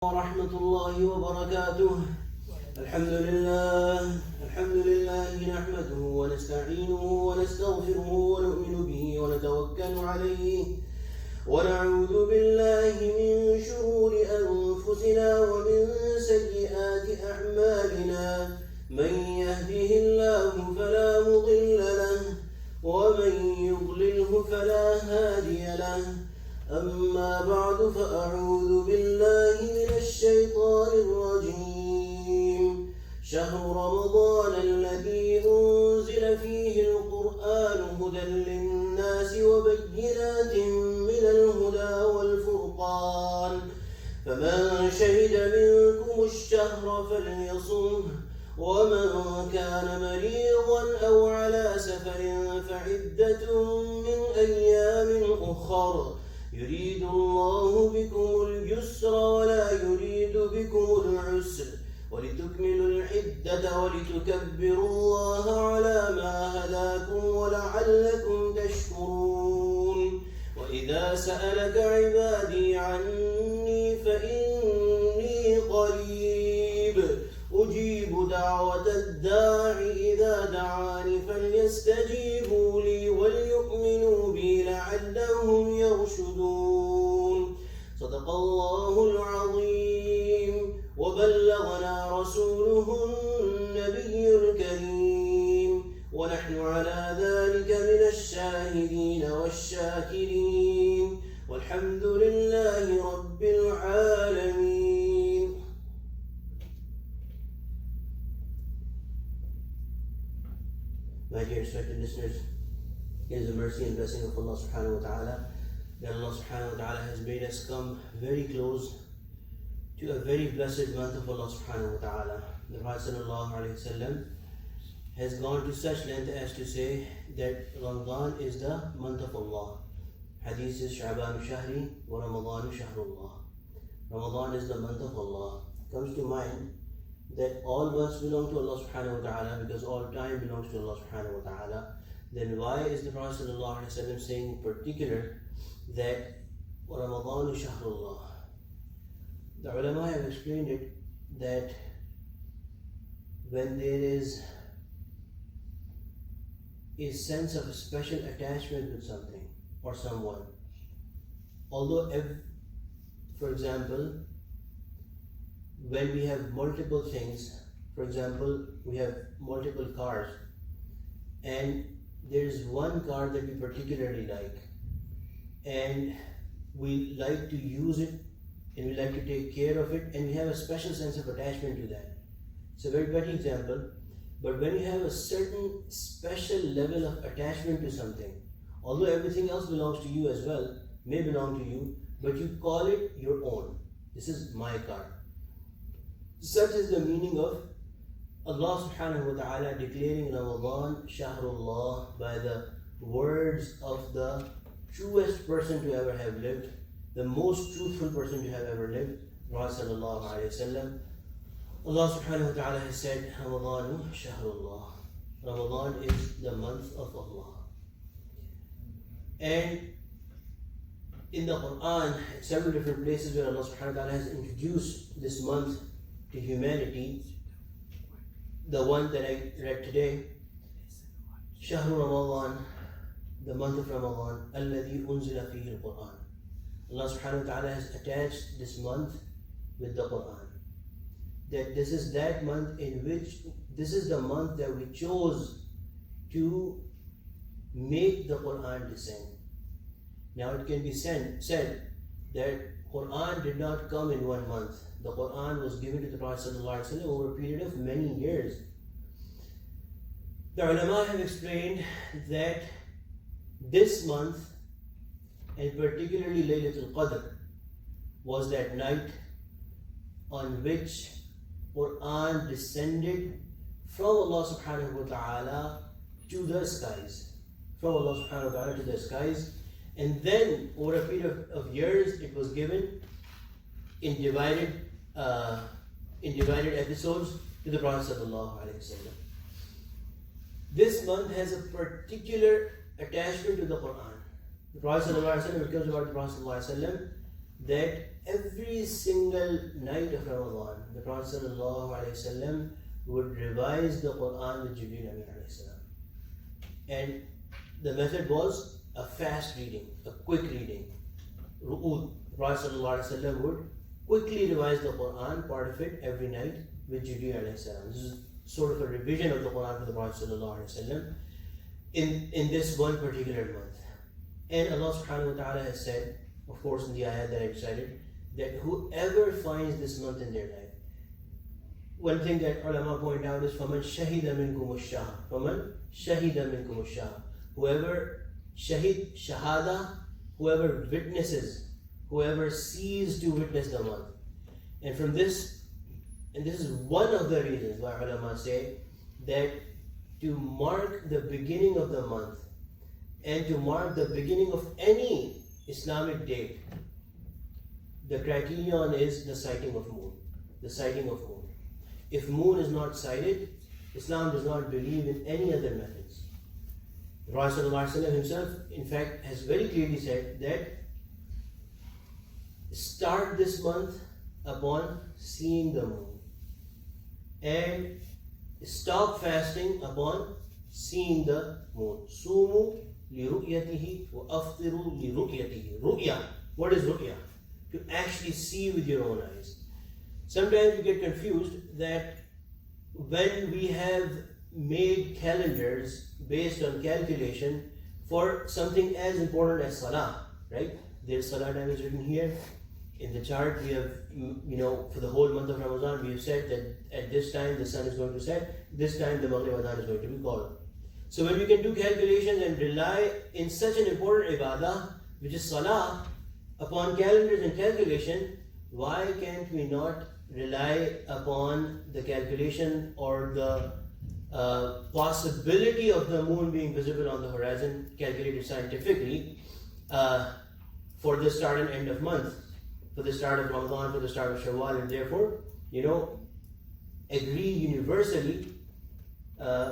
ورحمة الله وبركاته. الحمد لله نحمده ونستعينه ونستغفره ونؤمن به ونتوكل عليه ونعوذ بالله من شرور أنفسنا ومن سيئات أعمالنا. من يهده الله فلا مضل له ومن يضلله فلا هادي له. أما بعد فأعوذ بالله من الشيطان الرجيم. شهر رمضان الذي أنزل فيه القرآن هدى للناس وبينات من الهدى والفرقان. فمن شهد منكم الشهر فليصمه ومن كان مريضا أو على سفر فعدة من أيام أخر. يريد الله بكم اليسر ولا يريد بكم العسر ولتكملوا العدة ولتكبروا الله على ما هداكم ولعلكم تشكرون. وإذا سألك عبادي عني فإني قريب أجيب دعوة الداع إذا دعاني فليستجيبوا لي وليؤمنوا بي لعلهم يرشدون. صدق الله العظيم وبلغنا رسوله النبي الكريم ونحن على ذلك من الشاهدين والشاكرين والحمد لله رب العالمين. My dear respected listeners, it is the mercy and blessing of Allah subhanahu wa ta'ala that Allah subhanahu wa ta'ala has made us come very close to a very blessed month of Allah subhanahu wa ta'ala. The Prophet sallallahu alayhi wa sallam has gone to such length as to say that Ramadan is the month of Allah. Hadith is Sha'ban Shahri wa Ramadan Shahrullah. Ramadan is the month of Allah. Comes to mind that all months belong to Allah subhanahu wa ta'ala because all time belongs to Allah subhanahu wa ta'ala. Then why is the Prophet sallallahu alayhi wa sallam saying in particular that Ramadan Shahrullah? The ulama have explained it that when there is a sense of a special attachment with something or someone, although for example, when we have multiple things, for example, we have multiple cars and there is one car that we particularly like and we like to use it and we like to take care of it and we have a special sense of attachment to that. It's a very petty example, but when you have a certain special level of attachment to something, although everything else belongs to you as well, may belong to you, but you call it your own. This is my car. Such is the meaning of Allah subhanahu wa ta'ala declaring Ramadan Shahrullah by the words of the truest person to ever have lived, the most truthful person to have ever lived, Prophet sallallahu alayhi wa sallam. Allah subhanahu wa ta'ala has said, Ramadan Shahrullah. Ramadan is the month of Allah. And in the Quran, several different places where Allah subhanahu wa ta'ala has introduced this month to humanity, the one that I read today, Shahru Ramadan, the month of Ramadan, alladhi unzila fihi al-Quran. Allah subhanahu wa ta'ala has attached this month with the Quran. That this is that month in which, this is the month that we chose to make the Quran descend. Now it can be said that Quran did not come in 1 month. The Quran was given to the Prophet ﷺ over a period of many years. The ulama have explained that this month, and particularly Laylatul Qadr, was that night on which Quran descended from Allah subhanahu wa ta'ala to the skies. From Allah subhanahu wa ta'ala to the skies. And then over a period of years it was given in divided episodes to the Prophet sallallahu alaihi wasallam. This month has a particular attachment to the Quran. The Prophet sallallahu alaihi wasallam, it comes about the Prophet sallallahu alaihi wasallam that every single night of Ramadan, the Prophet ﷺ would revise the Quran with Jibreel Amin alayhi salam. And the method was a fast reading, a quick reading. Ru'ud. The Prophet ﷺ would quickly revise the Quran, part of it, every night with Jibreel alayhi salam. This is sort of a revision of the Quran for the Prophet ﷺ in this one particular month. And Allah subhanahu wa ta'ala has said, of course in the ayat that I recited, that whoever finds this month in their life, one thing that ulama point out is فَمَنْ شَهِدَ مِنْكُمُ الشَّهْرَ فَمَنْ شَهِدَ مِنْكُمُ الشَّهْرَ Whoever shahid, shahada, whoever witnesses, whoever sees to witness the month. And from this, and this is one of the reasons why ulama say that to mark the beginning of the month and to mark the beginning of any Islamic date, the criterion is the sighting of moon. The sighting of moon. If moon is not sighted, Islam does not believe in any other methods. The Prophet ﷺ himself, in fact, has very clearly said that start this month upon seeing the moon and stop fasting upon seeing the moon. Sumu li ru'yatihi wa aftiru li ru'yatihi. Ru'ya. What is ru'ya? To actually see with your own eyes. Sometimes we get confused that when we have made calendars based on calculation for something as important as Salah, right? There's Salah time is written here. In the chart we have, for the whole month of Ramazan, we have said that at this time the sun is going to set, this time the Maghrib Adhan is going to be called. So when we can do calculations and rely in such an important ibadah, which is Salah, upon calendars and calculation, why can't we not rely upon the calculation or the possibility of the moon being visible on the horizon, calculated scientifically, for the start and end of month, for the start of Ramadan, for the start of Shawwal, and therefore, agree universally,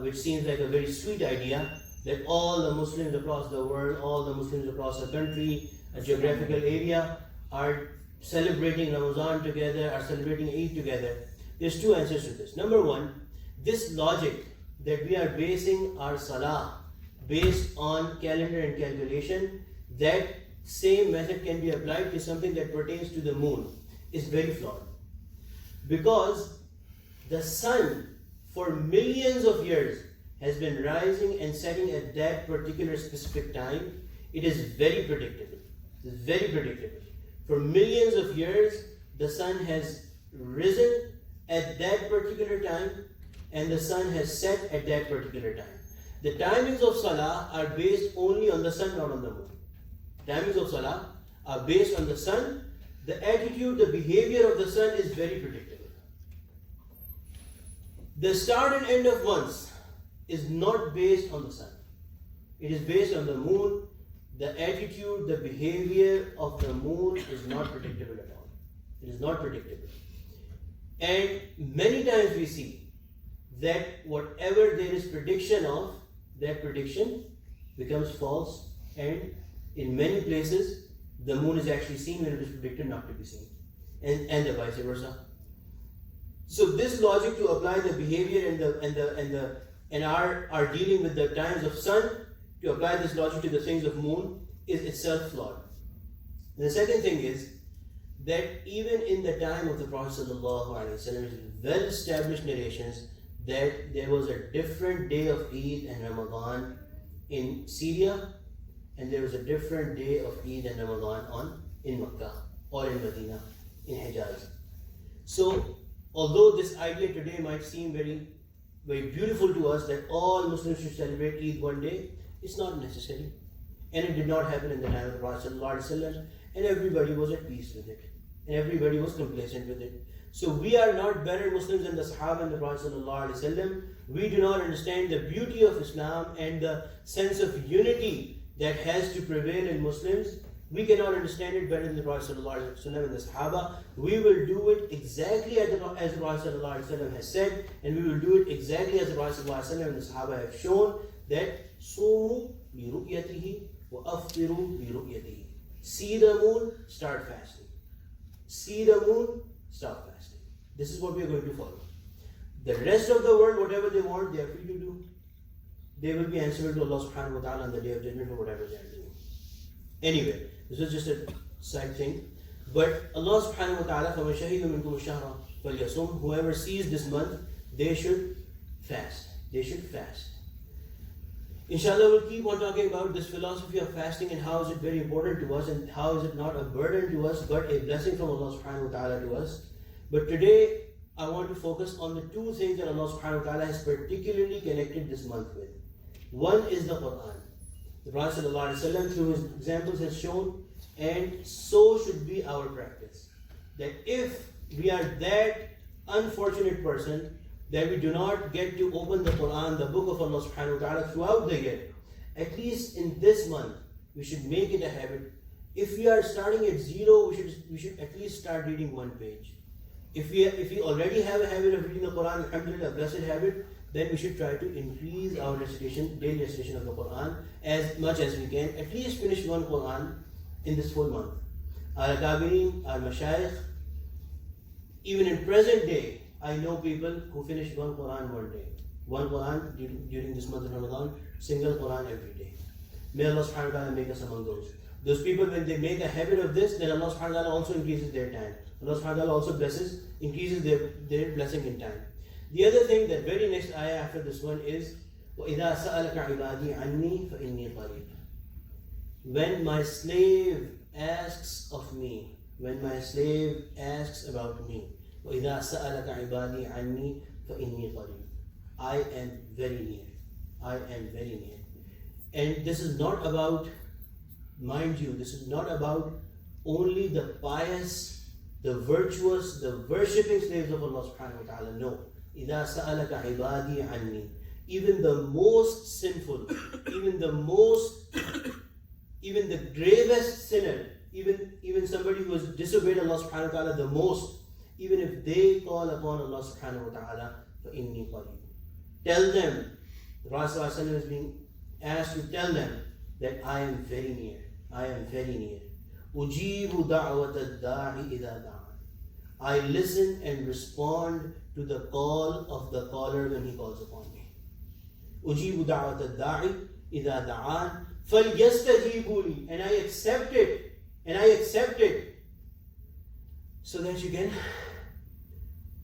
which seems like a very sweet idea, that all the Muslims across the world, all the Muslims across the country, a geographical area, are celebrating Ramazan together, are celebrating Eid together. There's two answers to this. Number one, this logic that we are basing our Salah based on calendar and calculation, that same method can be applied to something that pertains to the moon, is very flawed. Because the sun for millions of years has been rising and setting at that particular specific time. It is very predictable. It is very predictable. For millions of years, the sun has risen at that particular time and the sun has set at that particular time. The timings of Salah are based only on the sun, not on the moon. Timings of Salah are based on the sun. The attitude, the behavior of the sun is very predictable. The start and end of months is not based on the sun. It is based on the moon. The attitude, the behavior of the moon is not predictable at all. It is not predictable. And many times we see that whatever there is prediction of, that prediction becomes false, and in many places the moon is actually seen when it is predicted not to be seen, and the vice versa. So this logic to apply the behavior and our dealing with the times of sun, to apply this logic to the things of moon, is itself flawed. And the second thing is that even in the time of the Prophet ﷺ, well-established narrations that there was a different day of Eid and Ramadan in Syria, and there was a different day of Eid and Ramadan in Makkah or in Medina, in Hijaz. So, although this idea today might seem very, very beautiful to us, that all Muslims should celebrate Eid one day, it's not necessary. And it did not happen in the time of the Prophet ﷺ, and everybody was at peace with it. And everybody was complacent with it. So we are not better Muslims than the Sahaba and the Prophet ﷺ. We do not understand the beauty of Islam and the sense of unity that has to prevail in Muslims. We cannot understand it better than the Prophet ﷺ and the Sahaba. We will do it exactly as the Prophet ﷺ has said, and we will do it exactly as the Prophet ﷺ and the Sahaba have shown, that Sumu li ru'yatihi wa aftiru li ru'yatihi. See the moon, start fasting. see the moon, stop fasting. This is what we are going to follow. The rest of the world, whatever they want, they are free to do. They will be answerable to Allah subhanahu wa ta'ala on the day of judgment for whatever they are doing. Anyway, this was just a side thing. But Allah subhanahu wa ta'ala, فَمَنْ شَهِدَ مِنْكُمُ الشَّهْرَ فَلْيَصُمْ, whoever sees this month, they should fast. They should fast. Inshallah, we'll keep on talking about this philosophy of fasting and how is it very important to us and how is it not a burden to us but a blessing from Allah subhanahu wa ta'ala to us. But today, I want to focus on the two things that Allah subhanahu wa ta'ala has particularly connected this month with. One is the Quran. The Prophet ﷺ, through his examples, has shown, and so should be our practice, that if we are that unfortunate person that we do not get to open the Quran, the book of Allah subhanahu wa ta'ala, throughout the year, at least in this month, we should make it a habit. If we are starting at zero, we should at least start reading one page. If we already have a habit of reading the Quran, alhamdulillah, a blessed habit, then we should try to increase our recitation, daily recitation of the Quran as much as we can. At least finish one Quran in this full month. Our Akabirin, our Mashayikh, even in present day, I know people who finish one Quran one day. One Quran during this month of Ramadan, single Quran every day. May Allah subhanahu wa ta'ala make us among those. Those people, when they make a habit of this, then Allah subhanahu wa ta'ala also increases their time. Allah subhanahu wa ta'ala also increases their blessing in time. The other thing, that very next ayah after this one is, وَإِذَا سَأَلَكَ عِبَادِي عَنِّي فَإِنِّي قَرِيبٌ. When my slave asks of me, when my slave asks about me, وَإِذَا سَأَلَكَ عِبَادِي عَنِّي فَإِنِّي قَرِيبٌ. I am very near. I am very near. And this is not about, mind you, this is not about only the pious, the virtuous, the worshipping slaves of Allah subhanahu wa ta'ala. No. إِذَا سَأَلَكَ عِبَادِي عَنِّي. Even the most sinful, even the gravest sinner, even somebody who has disobeyed Allah subhanahu wa ta'ala the most, even if they call upon Allah subhanahu wa ta'ala, فَإِنِّي قَرِيبٌ. Tell them, the Prophet is being asked to tell them that I am very near. I am very near. أُجِيبُ دَعْوَةَ الدَّاعِ إِذَا دَعَانِ. I listen and respond to the call of the caller when he calls upon me. أُجِيبُ دَعْوَةَ الدَّاعِ إِذَا دَعَانِ فَلْيَسْتَجِيبُوا لِي. And I accept it. And I accept it. So that you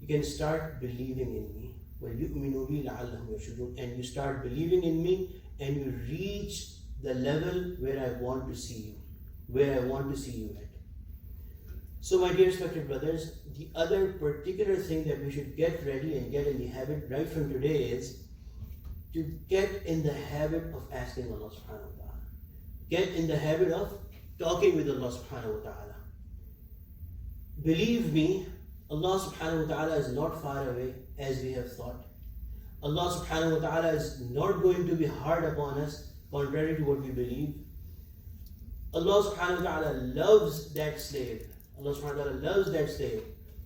can start believing in me. وَلْيُؤْمِنُوا بِي لَعَلَّهُمْ يَرْشُدُونَ. And you start believing in me and you reach the level where I want to see you. Where I want to see you at. So my dear respected brothers, the other particular thing that we should get ready and get in the habit right from today is to get in the habit of asking Allah subhanahu wa ta'ala. Get in the habit of talking with Allah subhanahu wa ta'ala. Believe me, Allah subhanahu wa ta'ala is not far away as we have thought. Allah subhanahu wa ta'ala is not going to be hard upon us contrary to what we believe. Allah subhanahu wa ta'ala loves that slave. Allah subhanahu wa ta'ala loves that slave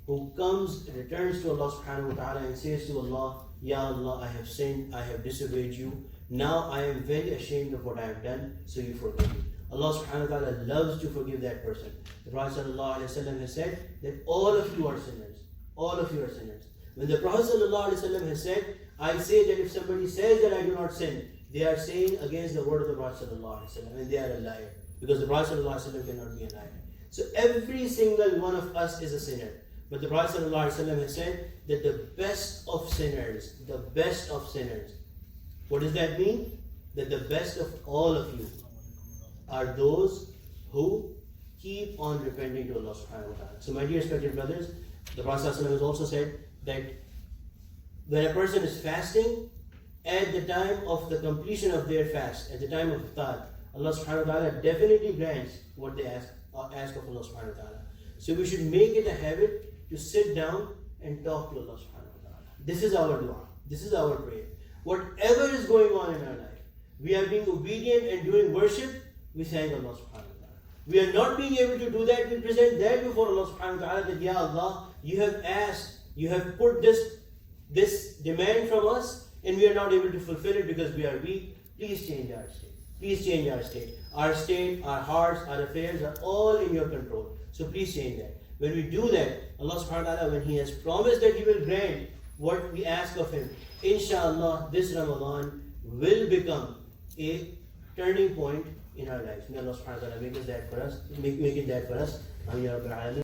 who comes, returns to Allah subhanahu wa ta'ala and says to Allah, Ya Allah, I have sinned, I have disobeyed you. Now I am very ashamed of what I have done, so you forgive me. Allah subhanahu wa ta'ala loves to forgive that person. The Prophet sallallahu alaihi wasallam has said that all of you are sinners. All of you are sinners. When the Prophet sallallahu alaihi wasallam has said, I say that if somebody says that I do not sin, they are saying against the word of the Prophet sallallahu alaihi wasallam, and they are a liar. Because the Prophet sallallahu alaihi wasallam cannot be a liar. So every single one of us is a sinner. But the Prophet ﷺ has said that the best of sinners, what does that mean? That the best of all of you are those who keep on repenting to Allah subhanahu wa ta'ala. So my dear respected brothers, the Prophet ﷺ has also said that when a person is fasting, at the time of the completion of their fast, at the time of iftar, Allah subhanahu wa ta'ala definitely grants what they ask of Allah subhanahu wa ta'ala. So we should make it a habit to sit down and talk to Allah subhanahu wa ta'ala. This is our dua. This is our prayer. Whatever is going on in our life, we are being obedient and doing worship, we thank Allah subhanahu wa ta'ala. We are not being able to do that, we present that before Allah subhanahu wa ta'ala that, Ya Allah, you have asked, you have put this demand from us and we are not able to fulfill it because we are weak. Please change our state. Please change our state. Our state, our hearts, our affairs are all in your control. So please change that. When we do that, Allah subhanahu wa ta'ala, when He has promised that He will grant what we ask of Him, inshallah, this Ramadan will become a turning point in our lives. May Allah subhanahu wa ta'ala make it that for us. Ameen ya Rabbal Alameen.